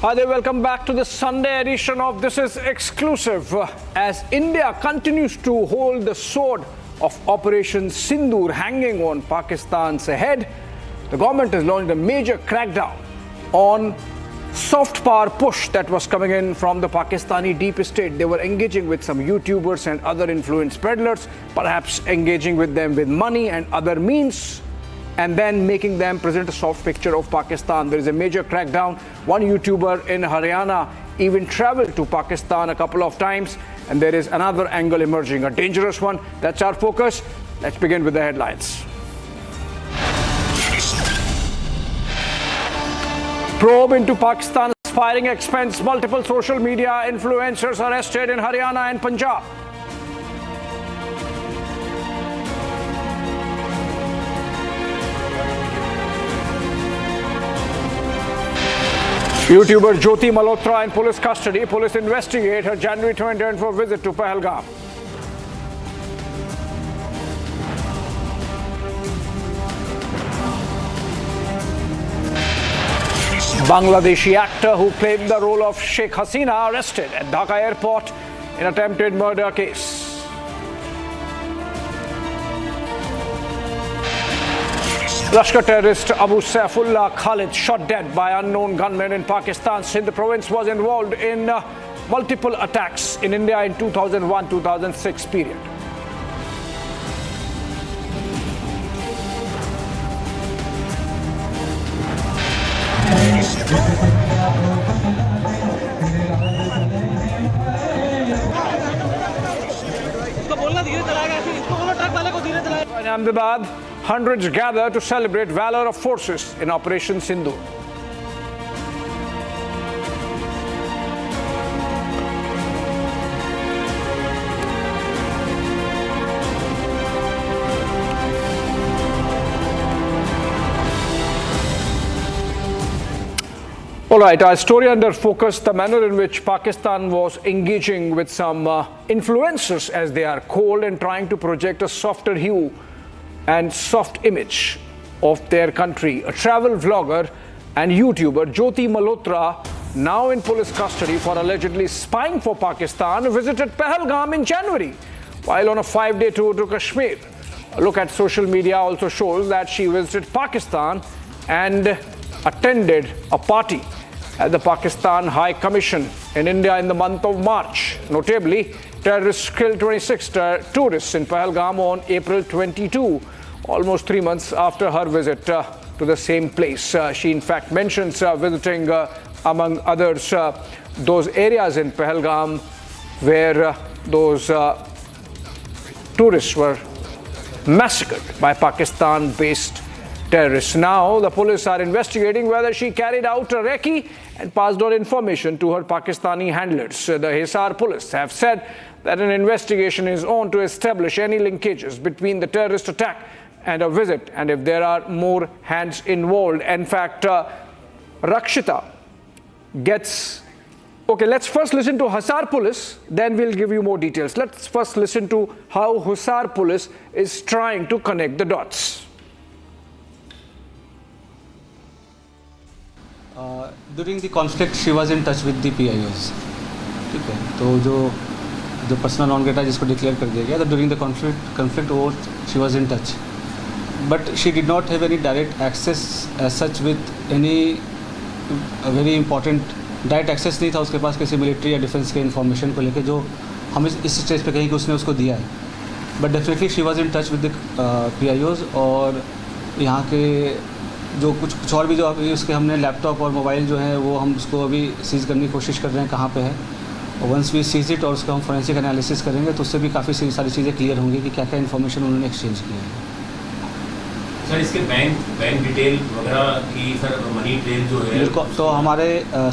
Hi there, welcome back to the Sunday edition of This Is Exclusive. As India continues to hold the sword of Operation Sindoor hanging on Pakistan's head, the government has launched a major crackdown on soft power push that was coming in from the Pakistani deep state. They were engaging with some YouTubers and other influence peddlers, perhaps engaging with them with money and other means, and then making them present a soft picture of Pakistan. There is a major crackdown. One YouTuber in Haryana even traveled to Pakistan a couple of times, and there is another angle emerging, a dangerous one. That's our focus. Let's begin with the headlines. Probe into Pakistan's firing expense. Multiple social media influencers arrested in Haryana and Punjab. YouTuber Jyoti Malhotra in police custody. Police investigate her January 2024 visit to Pahalgam. Bangladeshi actor who claimed the role of Sheikh Hasina arrested at Dhaka airport in attempted murder case. Lashkar terrorist Abu Saifullah Khalid shot dead by unknown gunmen in Pakistan. Sindh province was involved in multiple attacks in India in 2001-2006 period. In Ahmedabad, hundreds gather to celebrate valor of forces in Operation Sindoor. All right, our story under focus, the manner in which Pakistan was engaging with some influencers, as they are called, and trying to project a softer hue and soft image of their country. A travel vlogger and YouTuber, Jyoti Malhotra, now in police custody for allegedly spying for Pakistan, visited Pahalgam in January while on a 5-day tour to Kashmir. A look at social media also shows that she visited Pakistan and attended a party at the Pakistan High Commission in India in the month of March. Notably, terrorists killed 26 tourists in Pahalgam on April 22, almost 3 months after her visit to the same place. She in fact mentions visiting, among others, those areas in Pahalgam where those tourists were massacred by Pakistan-based terrorists. Now, the police are investigating whether she carried out a recce and passed on information to her Pakistani handlers. The Hisar police have said that an investigation is on to establish any linkages between the terrorist attack and a visit, and if there are more hands involved. In fact, Rakshita gets... Okay, let's first listen to Hisar police, then we'll give you more details. Let's first listen to how Hisar police is trying to connect the dots. During the conflict, she was in touch with the PIOs. ठीक है, तो जो personal non Greta जिसको declare कर दिया गया, तो during the conflict वो she was in touch, but she did not have any direct access as such with any very important direct access नहीं था उसके पास किसी मिलिट्री या डिफेंस के इन्फॉर्मेशन को लेके जो हम इस स्टेज पे कहीं कि उसने उसको दिया है. But definitely she was in touch with the PIOs, और यहाँ के जो कुछ और भी जो अभी उसके हमने लैपटॉप और मोबाइल जो है वो हम उसको अभी सीज़ करने की कोशिश कर रहे हैं कहाँ पे है. और वंस वी सीज इट और उसका हम फोरेंसिक एनालिसिस करेंगे तो उससे भी काफ़ी सारी चीज़ें क्लियर होंगी कि क्या क्या इन्फॉर्मेशन उन्होंने एक्सचेंज की है. सर, इसके बैंक डिटेल वगैरह की सर मनी ट्रेल जो है बिल्कुल, तो हमारे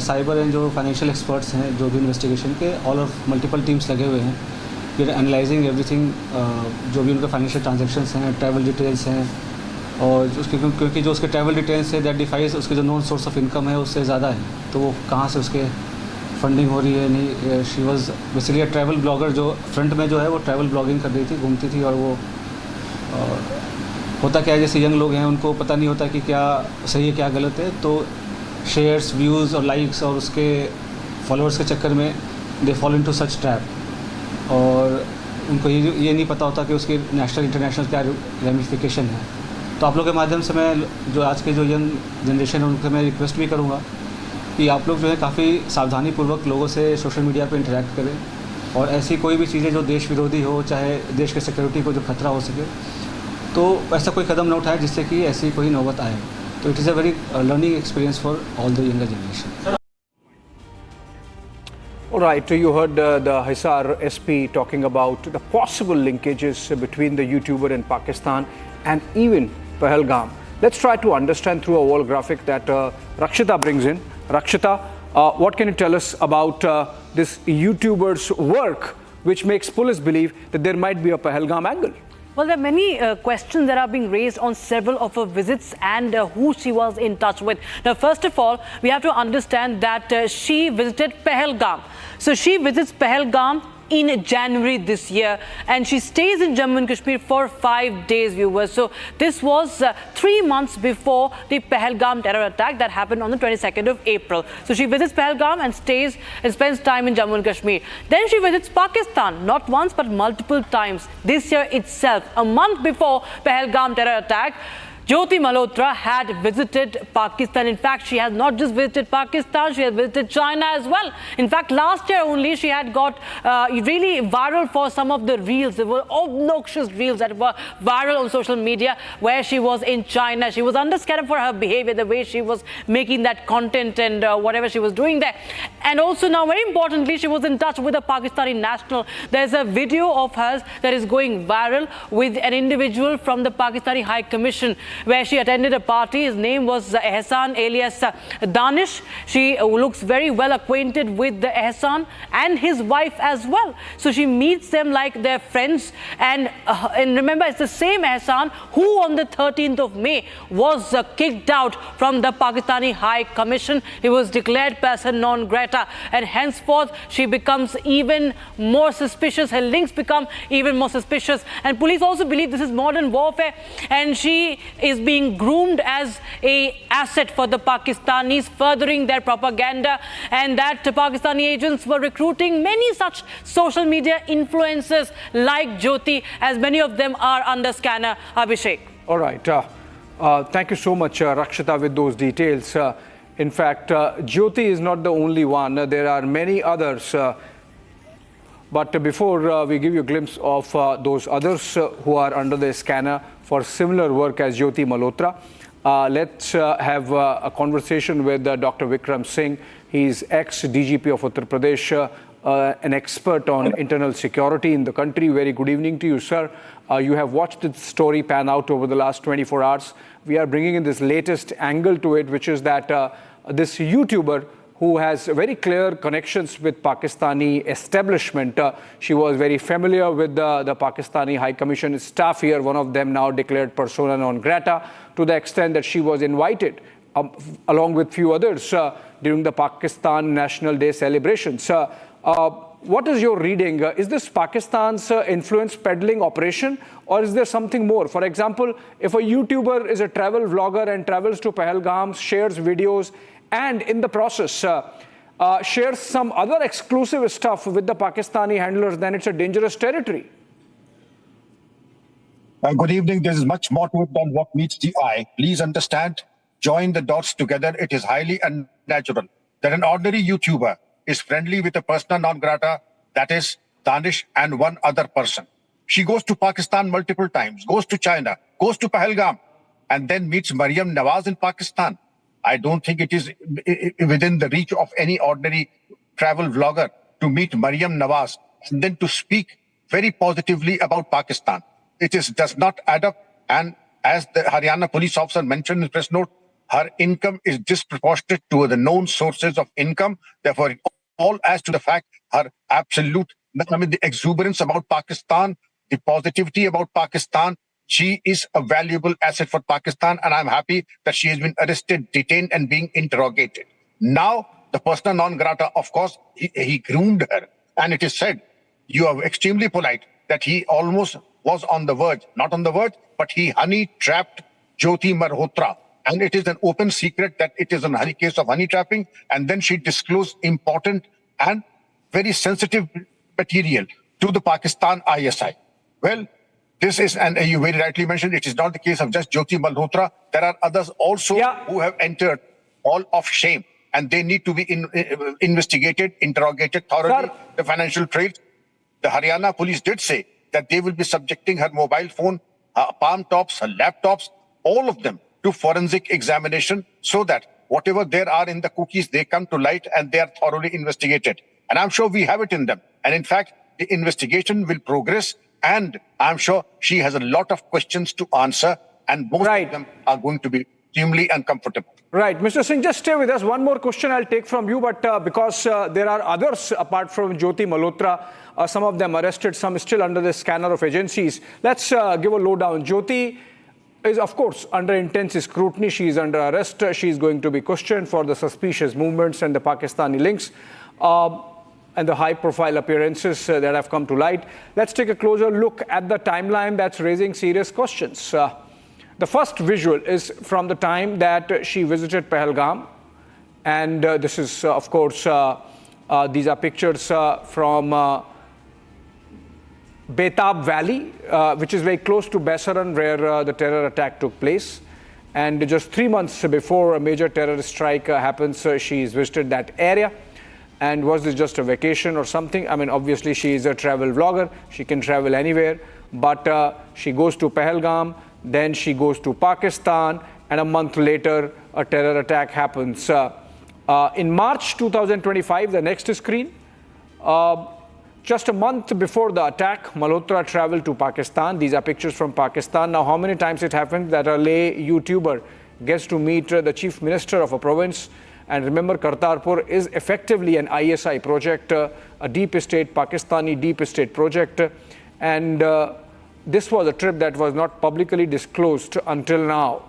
साइबर एंड जो फाइनेंशियल एक्सपर्ट्स हैं जो भी इन्वेस्टिगेशन के ऑल ऑफ मल्टीपल टीम्स लगे हुए हैं. फिर एनालाइजिंग एवरीथिंग, जो भी उनके फाइनेंशियल ट्रांजेक्शंस हैं, ट्रैवल डिटेल्स हैं, और उसके क्योंकि जो उसके ट्रैवल डिटेल्स है दैट डिफाइज उसके जो नॉन सोर्स ऑफ इनकम है उससे ज़्यादा है, तो वो कहाँ से उसके फंडिंग हो रही है. नहीं, she was basically travel blogger जो फ्रंट में जो है वो ट्रैवल ब्लॉगिंग कर रही थी, घूमती थी. और वो होता क्या है, जैसे यंग लोग हैं उनको पता नहीं होता कि क्या सही है क्या गलत है, तो शेयर्स, व्यूज़ और लाइक्स और उसके फॉलोअर्स के चक्कर में they follow into such trap, और उनको ये नहीं पता होता कि उसकी नेशनल इंटरनेशनल क्या रेमिफिकेशन है। तो आप लोग के माध्यम से मैं जो आज के जो यंग जनरेशन है उनसे मैं रिक्वेस्ट भी करूँगा कि आप लोग जो है काफ़ी सावधानीपूर्वक लोगों से सोशल मीडिया पर इंटरेक्ट करें, और ऐसी कोई भी चीज़ें जो देश विरोधी हो, चाहे देश के सिक्योरिटी को जो खतरा हो सके, तो ऐसा कोई कदम न उठाए जिससे कि ऐसी कोई नौबत आए। तो it is a very learning experience for all the younger generation. All right, you heard the Hisar SP talking about the possible linkages between the YouTuber in Pakistan and even Pahalgam. Let's try to understand through a wall graphic that Rakshita brings in. Rakshita, what can you tell us about this YouTuber's work which makes police believe that there might be a Pahalgam angle? Well, there are many questions that are being raised on several of her visits and who she was in touch with. Now, first of all, we have to understand that she visited Pahalgam. So she visits Pahalgam in January this year, and she stays in Jammu and Kashmir for 5 days, viewers. So this was 3 months before the Pahalgam terror attack that happened on the 22nd of April. So she visits Pahalgam and stays and spends time in Jammu and Kashmir. Then she visits Pakistan, not once but multiple times. This year itself, a month before Pahalgam terror attack, Jyoti Malhotra had visited Pakistan. In fact, she has not just visited Pakistan, she has visited China as well. In fact, last year only she had got really viral for some of the reels. There were obnoxious reels that were viral on social media where she was in China. She was under scanner for her behavior, the way she was making that content and whatever she was doing there. And also now, very importantly, she was in touch with a Pakistani national. There's a video of hers that is going viral with an individual from the Pakistani High Commission, where she attended a party. His name was Ehsan alias Danish. She looks very well acquainted with the Ehsan and his wife as well. So she meets them like they're friends. And remember, it's the same Ehsan who on the 13th of May was kicked out from the Pakistani High Commission. He was declared person non grata. And henceforth, she becomes even more suspicious. Her links become even more suspicious. And police also believe this is modern warfare. And she is being groomed as a asset for the Pakistanis, furthering their propaganda, and that Pakistani agents were recruiting many such social media influencers like Jyoti, as many of them are under scanner. Abhishek. All right. Thank you so much, Rakshita, with those details. In fact, Jyoti is not the only one. There are many others. But before we give you a glimpse of those others who are under the scanner for similar work as Jyoti Malhotra, let's have a conversation with Dr. Vikram Singh. He's ex-DGP of Uttar Pradesh, an expert on internal security in the country. Very good evening to you, sir. You have watched this story pan out over the last 24 hours. We are bringing in this latest angle to it, which is that this YouTuber who has very clear connections with Pakistani establishment. She was very familiar with the Pakistani High Commission staff here, one of them now declared persona non grata, to the extent that she was invited, along with few others, during the Pakistan National Day celebrations. What is your reading? Is this Pakistan's influence peddling operation, or is there something more? For example, if a YouTuber is a travel vlogger and travels to Pahalgam, shares videos, and in the process shares some other exclusive stuff with the Pakistani handlers, then it's a dangerous territory. Good evening. There is much more to it than what meets the eye. Please understand, join the dots together. It is highly unnatural that an ordinary YouTuber is friendly with a persona non grata, that is Danish, and one other person. She goes to Pakistan multiple times, goes to China, goes to Pahalgam, and then meets Maryam Nawaz in Pakistan. I don't think it is within the reach of any ordinary travel vlogger to meet Maryam Nawaz and then to speak very positively about Pakistan. It does not add up. And as the Haryana police officer mentioned in his press note, her income is disproportionate to the known sources of income. Therefore, it all adds to the fact her absolute, the exuberance about Pakistan, the positivity about Pakistan. She is a valuable asset for Pakistan, and I'm happy that she has been arrested, detained, and being interrogated. Now, the persona non grata, of course, he groomed her. And it is said, you are extremely polite, that he almost was on the verge, not on the verge, but he honey trapped Jyoti Malhotra And it is an open secret that it is a case of honey trapping. And then she disclosed important and very sensitive material to the Pakistan ISI. Well, this is, and you very rightly mentioned, it is not the case of just Jyoti Malhotra. There are others also who have entered all of shame, and they need to be investigated, interrogated thoroughly. Sir. The financial trails. The Haryana police did say that they will be subjecting her mobile phone, her palm tops, her laptops, all of them to forensic examination so that whatever there are in the cookies, they come to light and they are thoroughly investigated. And I'm sure we have it in them. And in fact, the investigation will progress. And I'm sure she has a lot of questions to answer. And most of them are going to be extremely uncomfortable. Right. Mr. Singh, just stay with us. One more question I'll take from you, but because there are others apart from Jyoti Malhotra, some of them arrested, some still under the scanner of agencies. Let's give a lowdown. Jyoti is, of course, under intense scrutiny. She is under arrest. She is going to be questioned for the suspicious movements and the Pakistani links and the high-profile appearances that have come to light. Let's take a closer look at the timeline that's raising serious questions. The first visual is from the time that she visited Pahalgam. And this is, of course, these are pictures from Betab Valley, which is very close to Baisaran, where the terror attack took place. And just 3 months before a major terrorist strike happens, she's visited that area. And was this just a vacation or something? I mean, obviously, she is a travel vlogger. She can travel anywhere. But she goes to Pahalgam, then she goes to Pakistan, and a month later, a terror attack happens. In March 2025, the next screen, just a month before the attack, Malhotra traveled to Pakistan. These are pictures from Pakistan. Now, how many times it happened that a lay YouTuber gets to meet the chief minister of a province? And remember, Kartarpur is effectively an ISI project, a deep state, Pakistani deep state project. And this was a trip that was not publicly disclosed until now.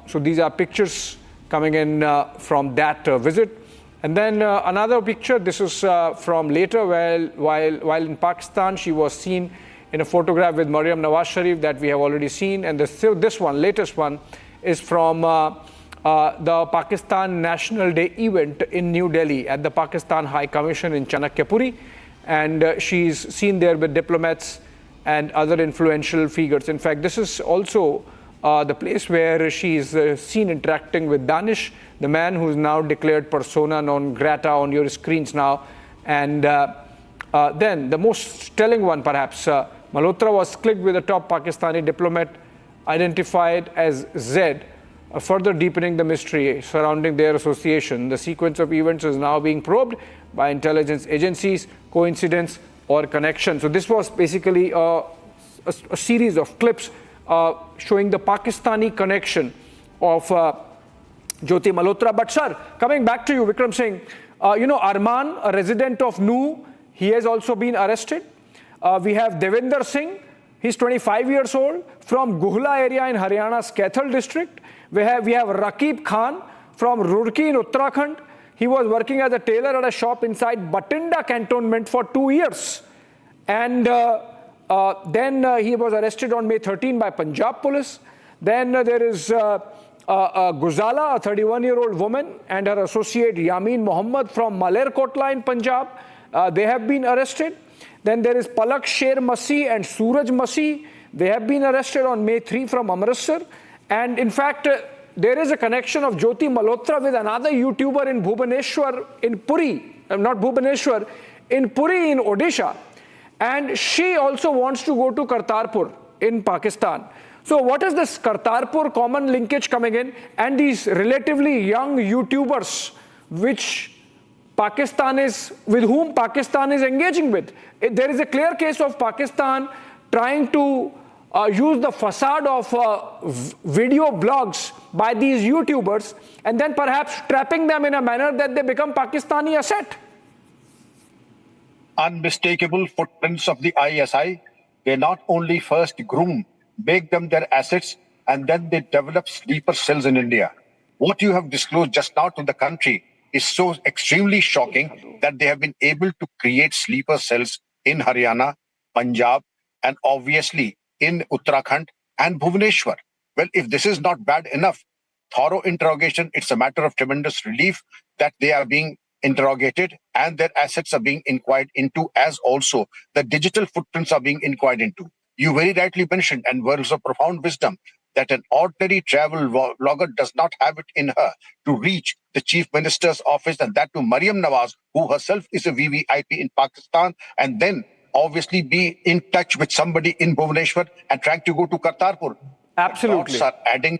So these are pictures coming in from that visit. And then another picture, this is from later, while in Pakistan, she was seen in a photograph with Maryam Nawaz Sharif that we have already seen. And this one, latest one, is from the Pakistan National Day event in New Delhi at the Pakistan High Commission in Chanakyapuri. And she's seen there with diplomats and other influential figures. In fact, this is also the place where she is seen interacting with Danish, the man who is now declared persona non grata on your screens now. And then the most telling one, perhaps, Malhotra was clicked with a top Pakistani diplomat identified as Z, further deepening the mystery surrounding their association. The sequence of events is now being probed by intelligence agencies, coincidence or connection. So this was basically a series of clips showing the Pakistani connection of Jyoti Malhotra. But sir, coming back to you, Vikram Singh, you know, Arman, a resident of Noo, he has also been arrested. We have Devinder Singh, he's 25 years old, from Guhla area in Haryana's Kaithal district. We have Rakib Khan from Roorkee in Uttarakhand. He was working as a tailor at a shop inside Batinda cantonment for 2 years. And then he was arrested on May 13 by Punjab police. Then there is Guzala, a 31-year-old woman, and her associate Yamin Mohammed from Malerkotla in Punjab. They have been arrested. Then there is Palak Sher Masih and Suraj Masih. They have been arrested on May 3 from Amritsar. And in fact, there is a connection of Jyoti Malhotra with another YouTuber in Bhubaneswar, in Puri, not Bhubaneswar, in Puri in Odisha. And she also wants to go to Kartarpur in Pakistan. So what is this Kartarpur common linkage coming in? And these relatively young YouTubers, with whom Pakistan is engaging with. There is a clear case of Pakistan trying to use the facade of video blogs by these YouTubers and then perhaps trapping them in a manner that they become Pakistani asset. Unmistakable footprints of the ISI. They not only first groom, make them their assets, and then they develop sleeper cells in India. What you have disclosed just now to the country is so extremely shocking that they have been able to create sleeper cells in Haryana, Punjab, and obviously in Uttarakhand and Bhubaneswar. Well, if this is not bad enough, thorough interrogation. It's a matter of tremendous relief that they are being interrogated and their assets are being inquired into, as also the digital footprints are being inquired into. You very rightly mentioned, and words of profound wisdom, that an ordinary travel vlogger does not have it in her to reach the Chief Minister's office, and that to Mariam Nawaz, who herself is a VVIP in Pakistan, and then obviously be in touch with somebody in Bhubaneswar and trying to go to Kartarpur. Absolutely. The dots are adding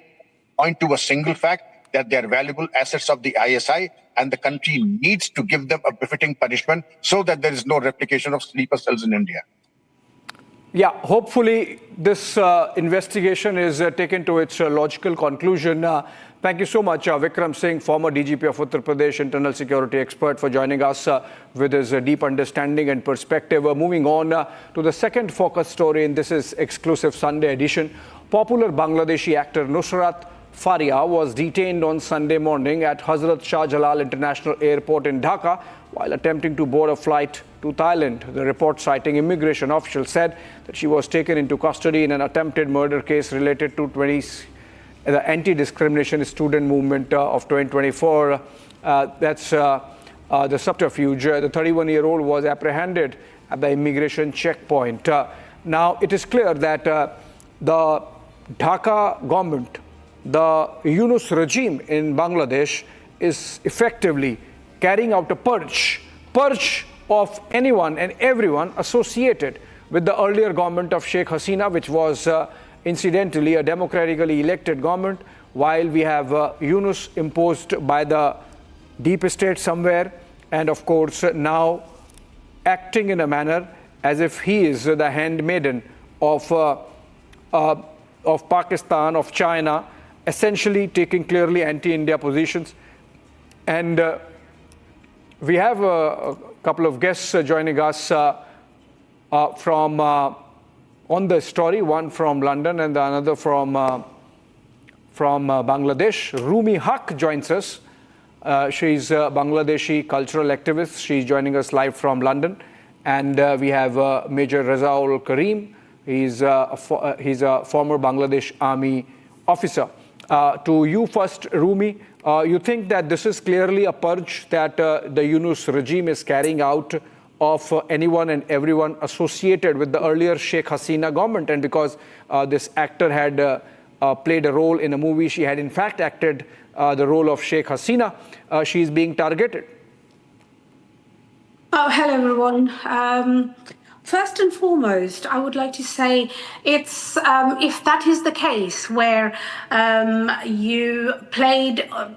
point to a single fact that they are valuable assets of the ISI, and the country needs to give them a befitting punishment so that there is no replication of sleeper cells in India. Yeah, hopefully this investigation is taken to its logical conclusion. Thank you so much, Vikram Singh, former DGP of Uttar Pradesh, internal security expert, for joining us with his deep understanding and perspective. Moving on to the second focus story, and this is exclusive Sunday edition. Popular Bangladeshi actor Nusrat Faria was detained on Sunday morning at Hazrat Shah Jalal International Airport in Dhaka while attempting to board a flight to Thailand. The report, citing immigration officials, said that she was taken into custody in an attempted murder case related to the anti-discrimination student movement of 2024. That's the subterfuge. The 31-year-old was apprehended at the immigration checkpoint. Now, it is clear that the Dhaka government, the Yunus regime in Bangladesh, is effectively carrying out a purge of anyone and everyone associated with the earlier government of Sheikh Hasina, which was incidentally a democratically elected government, while we have Yunus imposed by the deep state somewhere, and of course now acting in a manner as if he is the handmaiden of Pakistan, of China, essentially taking clearly anti-India positions. And we have a couple of guests joining us from on the story, one from London and another from Bangladesh. Rumi Haq joins us. She's a Bangladeshi cultural activist. She's joining us live from London. And we have Major Razaul Karim. He's a former Bangladesh Army officer. To you first, Rumi, you think that this is clearly a purge that the Yunus regime is carrying out of anyone and everyone associated with the earlier Sheikh Hasina government? And because this actor had played a role in a movie, she had in fact acted the role of Sheikh Hasina, she is being targeted. Oh, hello, everyone. First and foremost, I would like to say it's if that is the case where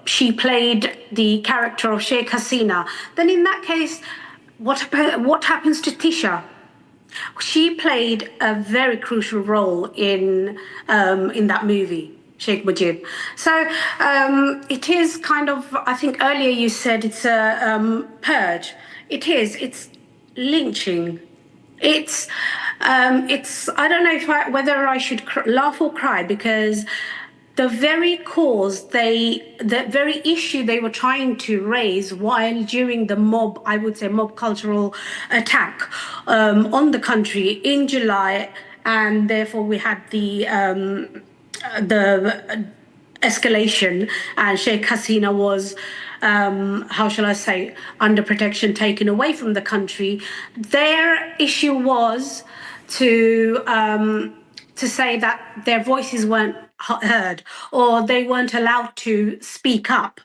she played the character of Sheikh Hasina, then in that case, what happens to Tisha? She played a very crucial role in that movie, Sheikh Mujib. So it is kind of, I think earlier you said it's a purge. It is. It's lynching. It's I don't know whether I should laugh or cry, because the very the very issue they were trying to raise while during the mob, I would say mob cultural attack on the country in July, and therefore we had the escalation, and Sheikh Hasina was, how shall I say, under protection, taken away from the country. Their issue was to say that their voices weren't heard or they weren't allowed to speak up.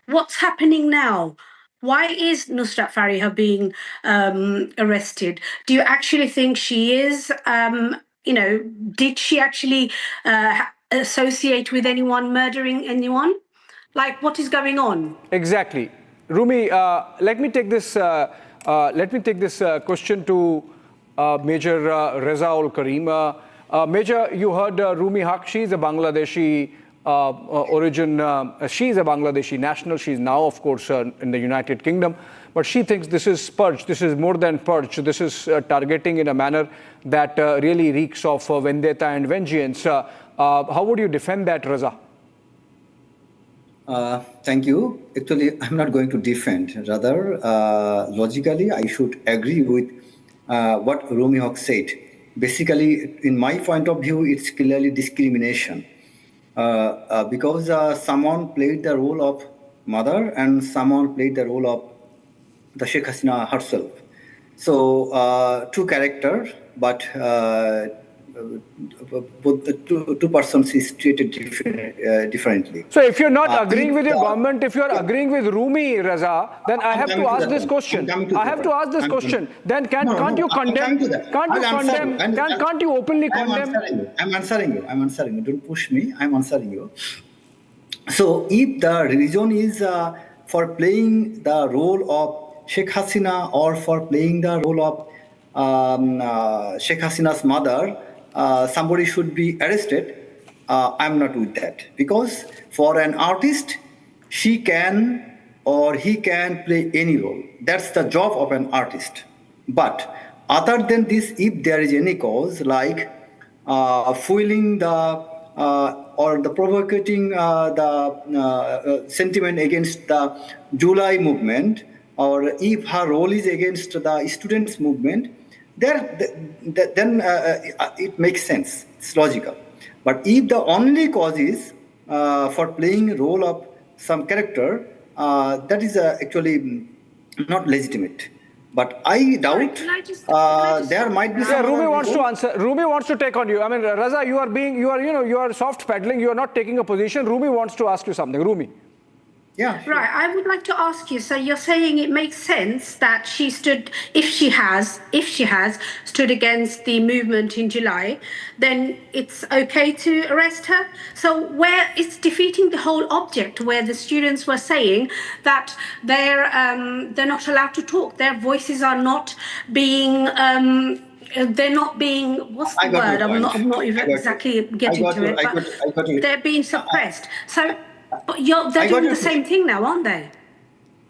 What's happening now? Why is Nusrat Faria being arrested? Do you actually think she is, did she actually associate with anyone murdering anyone? Like, what is going on? Exactly. Rumi, let me take this question to Major Razaul Karim. Major, you heard Rumi Haq. She's a Bangladeshi origin. She's a Bangladeshi national. She's now, of course, in the United Kingdom. But she thinks this is purge. This is more than purge. This is targeting in a manner that really reeks of vendetta and vengeance. How would you defend that, Raza? Thank you. Actually, I'm not going to defend. Rather, logically, I should agree with what Rumi Haq said. Basically, in my point of view, it's clearly discrimination. because someone played the role of mother and someone played the role of the Sheikh Hasina herself. So two characters, but both the two persons is treated differently. So if you're not agreeing with your government, if you're agreeing with Rumi, Raza, then I have to ask this question. I have to ask this question. Then can't you condemn? Can't you openly condemn? I'm answering you. Don't push me. I'm answering you. So if the reason is for playing the role of Sheikh Hasina or for playing the role of Sheikh Hasina's mother, somebody should be arrested, I'm not with that. Because for an artist, she can or he can play any role. That's the job of an artist. But other than this, if there is any cause like fueling the or the provocating the sentiment against the July movement, or if her role is against the students' movement, then it makes sense. It's logical. But if the only cause is for playing a role of some character, that is actually not legitimate. But I doubt there might be. Yeah, Rumi wants to answer. Rumi wants to take on you. I mean, Raza, you are soft pedaling. You are not taking a position. Rumi wants to ask you something. Rumi. Yeah, sure. Right, I would like to ask you, so you're saying it makes sense that she stood, if she has stood against the movement in July, then it's okay to arrest her? So where it's defeating the whole object, where the students were saying that they're not allowed to talk, their voices are not being they're not being, what's the word? I'm not even exactly getting to it, but they're being suppressed. So but they're doing the same thing now, aren't they?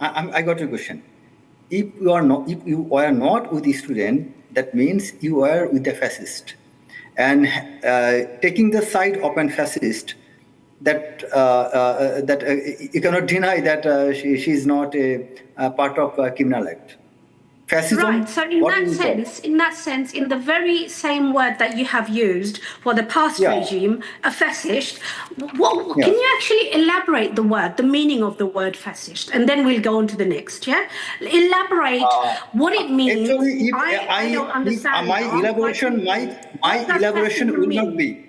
I got your question. If you are not with the student, that means you are with the fascist, and taking the side of an fascist, that you cannot deny that she is not a part of a criminal act. Fascism, right, so in that sense, in the very same word that you have used for the past regime, a fascist, can you actually elaborate the word, the meaning of the word fascist? And then we'll go on to the next, Elaborate what it means. Actually, I don't understand. My elaboration will not be.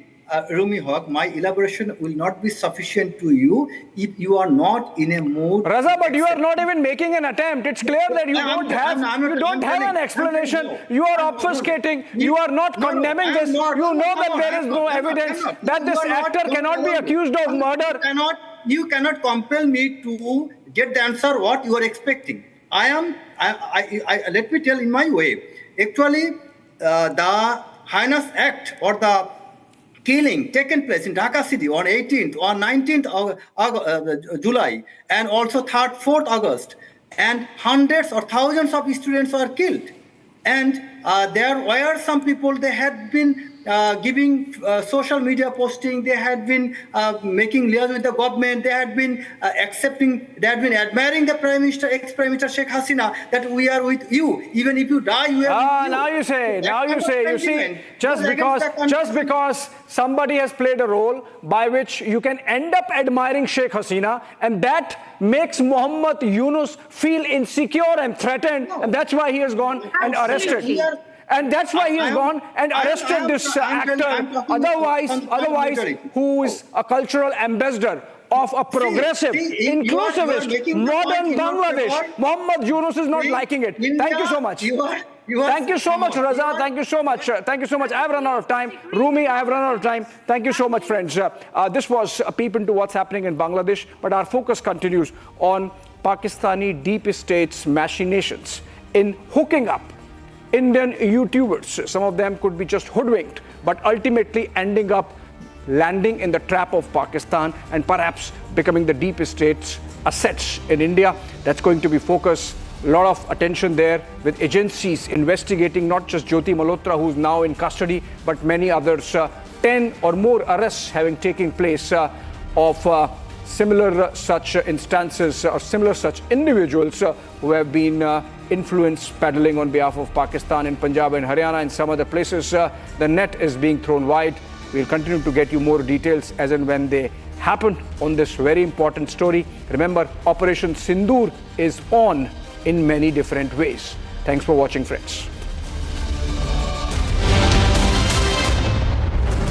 Rumi Haq, my elaboration will not be sufficient to you if you are not in a mood. Raza, but you are not even making an attempt. It's clear that you don't have an explanation. You are obfuscating. You are not condemning this. You know that there is no evidence that this actor cannot be accused of murder. You cannot compel me to get the answer what you are expecting. Let me tell in my way. Actually, the heinous act or the killing taken place in Dhaka city on 18th or 19th of July and also 3rd, 4th August, and hundreds or thousands of students were killed. And there were some people, they had been giving social media posting, they had been making liaison with the government, they had been admiring the ex-Prime Minister Sheikh Hasina, that we are with you, even if you die, we are with you. Now you see, just because somebody has played a role by which you can end up admiring Sheikh Hasina, and that makes Muhammad Yunus feel insecure and threatened, and that's why he has gone and arrested. And that's why he has gone and arrested this actor, otherwise who is a cultural ambassador of a progressive, inclusivist, modern Bangladesh. Muhammad Yunus is not liking it. Thank you so much. Thank you so much, Raza. Thank you so much. Thank you so much. I have run out of time. Rumi, I have run out of time. Thank you so much, friends. This was a peep into what's happening in Bangladesh, but our focus continues on Pakistani deep state's machinations in hooking up Indian YouTubers. Some of them could be just hoodwinked, but ultimately ending up landing in the trap of Pakistan and perhaps becoming the deep state's assets in India. That's going to be focus. A lot of attention there with agencies investigating not just Jyoti Malhotra, who's now in custody, but many others. 10 or more arrests having taken place of similar such instances or similar such individuals who have been influence peddling on behalf of Pakistan in Punjab and Haryana and some other places. The net is being thrown wide. We'll continue to get you more details as and when they happen on this very important story. Remember, Operation Sindoor is on in many different ways. Thanks for watching, friends.